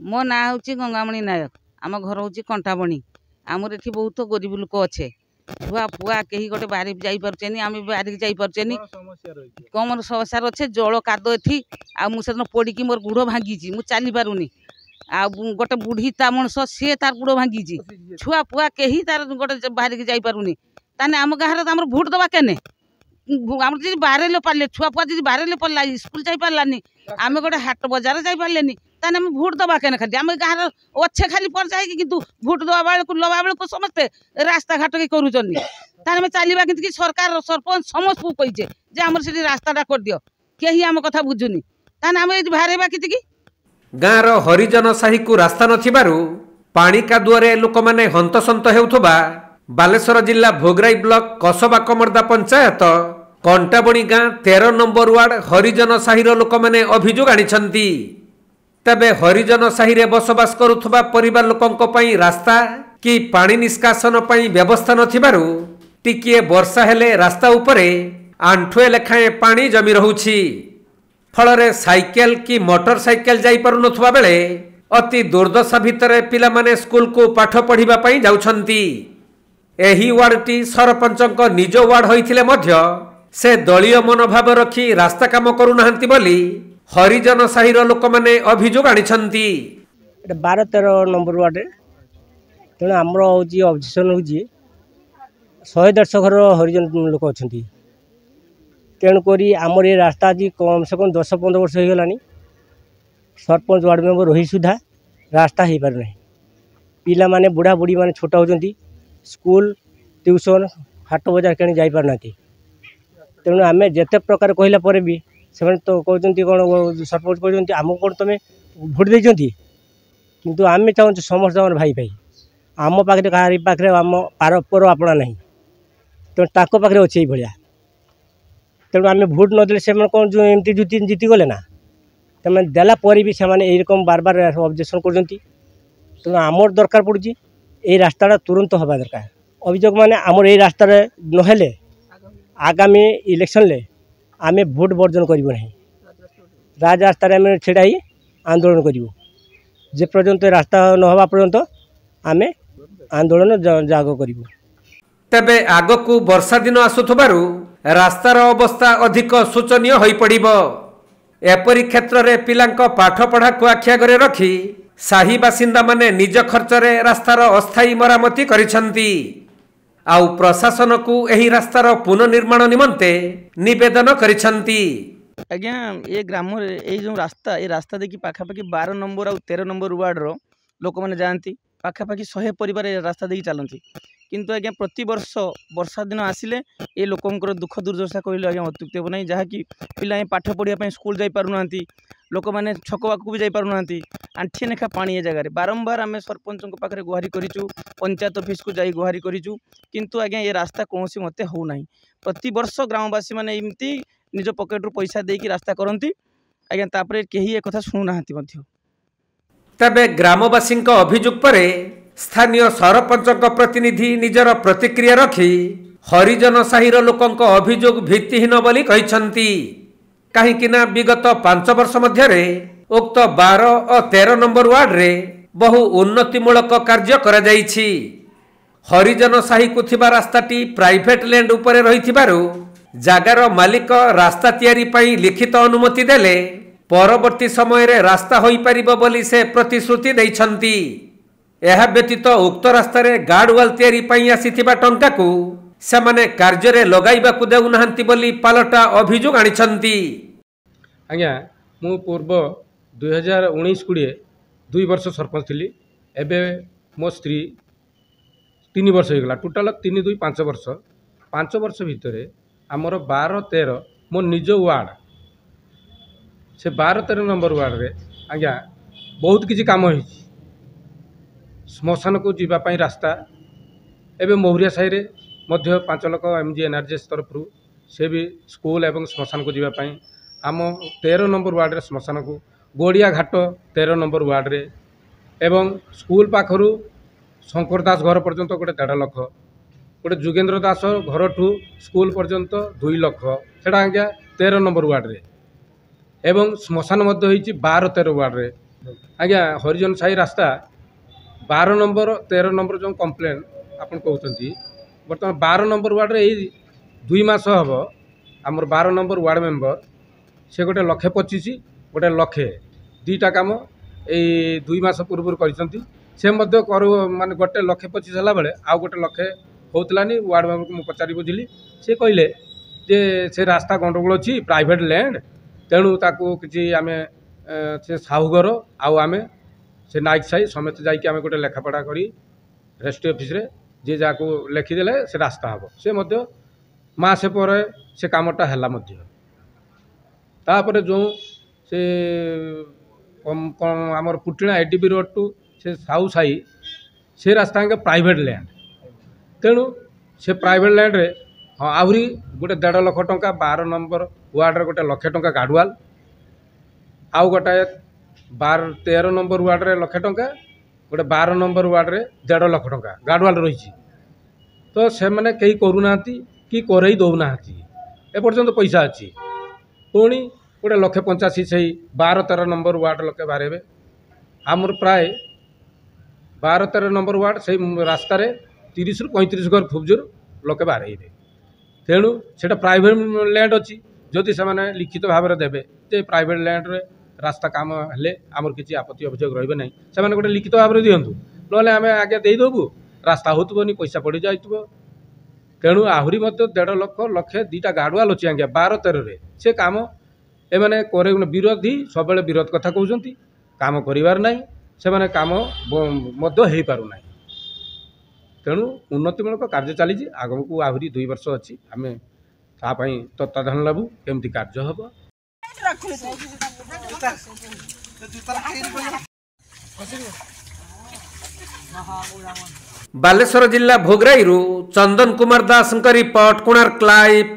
मो ना हूँ गंगामणि नायक आम घर हूँ कंटाबणी आमर ये बहुत गरीब लोक अच्छे छुआ पुआ कहीं गोटे बाहर जापे आम बाहर जापे कम समस्या अच्छे जल काद एथि मुझे पड़ी मोर गुड़ भांगी मुझे चली पारूनी आ गोटे बुढ़ी ता मनुष सी तार गुड़ भांगी छुआ पुआ कहीं तार गोटे बाहर जापे ताने आम गाँव में भोट दवा केने आम जी बाहर पारे छुआ पुआ जी बाहर पड़ा स्कूल जापारानी आम गोटे हाट बजार जापारे ताने आम भोट दवा केने खाली आम गाँव अच्छे खाली पर्चा कि भोट दवा बेलू लवा बेलू समस्ते रास्ता घाट के करें चलवा कि सरकार सरपंच समस्त को कहीचे जे आम से रास्ताटा कर दियो कहीं आम कथा बुझुनी ताने आम बाहर कि गाँवर हरिजन साही को रास्ता नथिबारु पानी कादुअरे लोक माने हंतसंत हेउथबा बालेश्वर जिला भोगराई ब्लॉक कसबा कमरदा पंचायत कंटाबणी गाँ 13 नंबर वार्ड हरिजन साहीर लोक माने अभियोग आनिछंती। तबे हरिजन साही रे बसवास करुथबा परिवार लोकंक पई रास्ता कि पानी निष्कासन पई व्यवस्था नथिबारु टिकिए वर्षा हेले रास्ता उपरे आंठुए लेखाएं पानी जमी रहुछि फलरे साइकेल कि मोटरसाइकेल जाई पारु नथुवा बेले अति दुर्दशा भितरे पिला माने स्कूल को पाठ पढ़िबा पई जाउछंती। एही वार्डटी सरपंचक निज वार्ड होइथिले मध्य से दलीय मनोभाव रखी रास्ता काम करू नाहंती बोली हरिजन साहीर लोक माने अभियोग आनिछंती। 12-13 नंबर वार्ड तेणु आमर हूँ ऑब्जेक्शन हूँ 100-150 घर हरिजन लोक अच्छा तेणुक आमर ये रास्ता आज कम से कम 10-15 वर्ष हो गलानी सरपंच वार्ड मेंबर रही सुधा रास्ता हो पार ना पिला माने बुढ़ा बुढ़ी माने छोटा होती स्कूल ट्यूशन हाट बजार कहीं जापारना तेणु आम जिते प्रकार कहला भी से तो कहते कौन सरपंच कहते आमको कौन तुम भोट देती किंतु आम चाहूँ समस्त आम भाई भाई आम पाखे कह पाखे आम पारपर आपणा ना तेणु पाखे अच्छे भाया तेणु आम भोट नदेले से कौन जो एमती जीति गले ना तेज देला भी से रकम बार बार ऑब्जेक्शन कर तेणु आमर दरकार पड़ी ये रास्ता तुरंत हवा दरकार अभियोग माने आमर ये रास्ता नहेले आगामी इलेक्शन ले आमे भोट बर्जन करूँ ना राज रास्ता छेड़ा ही आंदोलन करूँ जे पर्यंत रास्ता नहवा पर्यंत आमे आंदोलन जाग करूँ। तबे आगकू वर्षा दिन आसुथबारु रास्तार अवस्था अधिक शोचनीय होई पड़िबो। एपरी क्षेत्र रे पिलांक पाठ पढ़ा को आखिआगरे रखी साही बासिंदा माने निज खर्चरे रास्तार अस्थायी मरामती करिसंती आउ प्रशासन को एही रास्तार पुनर्निर्माण निमंते निवेदन करिसंती। आज्ञा ये ग्राम ये जो रास्ता ये रास्ता देखी पाखापाखि 12 नंबर और 13 नंबर वार्ड रो लोक मैंने जाती पाखापाखि 100 परिवार रास्ता देखी चलती किंतु आज्ञा प्रति वर्ष वर्षा दिन आसिले ये लोकंकर दुख दुर्दशा कहले आज्ञा अत्युक्त हे ना जहाँकि पिला पाठ पढ़ाई स्कूल जापारूना लोक मैंने छक पाक भी जापारूना आंठी लेखा पानी ए जगह बारंबार आम सरपंच पाखे गुहारी करूँ पंचायत ऑफिस को जाई गुहारी करूँ किंतु आज्ञा ये रास्ता कौन मते हो ना प्रति वर्ष ग्रामवासी मैंने एमती निज पकेट्रु पैसा देकी रास्ता करती आज्ञा तापर कहीं एक कथा शुणुना। तबे ग्रामवासी अभियोग पर स्थानीय सरपंच प्रतिनिधि निजर प्रतिक्रिया रखी हरिजन साहीर लोकंक अभियोग भित्तिहीन बोली कहिसंती। कहीं विगत 5 वर्ष मध्यरे उक्त 12 और 13 नंबर वार्ड रे बहु उन्नतिमूलक कार्य करा जाइछि। हरिजन साही को थिबा रास्ताटी प्राइवेट लैंड उपरे रहिथिबारु जागार मालिक रास्ता तैयारी पई लिखित अनुमति देले परवर्ती समय रे रास्ता होई परिबो बोली से प्रतिश्रुति दैछंती। यह व्यतीत उक्त रास्ता रे गार्ड वाल तैयारी पई आसीथिबा टंका को सेमाने कार्य रे लगाइबाकू देउ नाहंती बोली पालटा अभियोग आनिछंती। आज्ञा मु पूर्व 2019-20 2 वर्ष सरपंच थी एबे मो स्त्री 3 वर्ष हो गला टोटाल 3-2-5 वर्ष 5 वर्ष भितर आमर 12-13 मो निज वार्ड से 12-13 नंबर वार्ड रे आज्ञा बहुत किसी काम हो श्मशान को जीवाई रास्ता एवं मोहरिया साही रे मध्य 5 लाख MGNRGS तरफ से भी स्कूल एवं श्मशान को जीवाई आम 13 नंबर वार्ड रे श्मशान को गोड़िया घाट 13 नंबर वार्ड रे एवं स्कूल पाखर शंकर दास घर पर्यंत गोटे 1.5 लाख गोटे जुगेन्द्र दास घर ठू स्कूल पर्यंत 2 लाख से आज्ञा 13 नंबर वार्ड रे एवं श्मशान मध्य होईची 12-13 वार्ड रे आज्ञा हरिजन साही रास्ता 12 नंबर 13 नंबर जो कंप्लेन आपन कहउछंती बर्तमान 12 नंबर वार्ड रे 2 मास हबो हमर 12 नंबर वार्ड मेंबर से गोटे 1,25,000 गोटे 1,00,000 दुईटा काम ए 2 मास पूर्व करछंती से मध्य माने गोटे 1,25,000 हला बेले आ गोटे 1,00,000 होतलानी वार्ड मेंबर को मु पचारि बुझिली से कहले जे से रास्ता गंडगोल अछि प्राइवेट लैंड तेणु ताकू किसी आम से साहुगर आम से नाइक साई समेत जाकि आम गोटे लेखापढ़ा करी रेजिस्ट्री ऑफिस रे जे जाको लेखिदेले से रास्ता हम से मध्य मासे पर से कामटा है तापर जो से आमर पुटिणा एडीबी रोड टू से साहू साई से रास्ता के प्राइवेट लैंड तेणु से प्राइवेट लैंड रे हाँ आहरी गोटे 1.5 लाख टंका 12 नंबर वार्ड रे गोटे 1,00,000 टंका गाडुआल आउ गोटे 13 नंबर वार्ड रे 1,00,000 टंका गोटे 12 नंबर वार्ड रे 1.5 लाख टंका गाडुआल रही तो से मैंने कहीं करूना कि करई दौना एपर्यंत पैसा अच्छी पुणी गोटे 1,85,000 से 12-13 नंबर वार्ड लोके बारे आमर प्राय 12-13 नंबर वार्ड से रास्तार 30-35 घर फुबजुर लोके बारे तेणु से प्राइवेट लैंड अच्छी जदि से लिखित भाव में देवे जे प्राइवेट लैंड रे रास्ता काम हेले आमर किसी आपत्ति अभियोग रही ना से गोटे लिखित भाव में दिंतु ना आम आगे देदेबू रास्ता होनी पैसा पड़ जाए तेणु आहरी 1.5 लाख 1,00,000 2टा गाडुआल अच्छी आज्ञा 12-13 रे से काम एमाने करे विरोधी सब विरोध कथा कहते काम करिवार नहीं से माने काम मध्य हो पारना तेणु उन्नतिमूलक कार्य चली आगम को आहरी 2 वर्ष अच्छी आम तापाई तत्वाधान लाभु केमती कार्य हम बालेश्वर जिला भोगराई चंदन कुमार दास रिपोर्ट कोणार्क लाइव।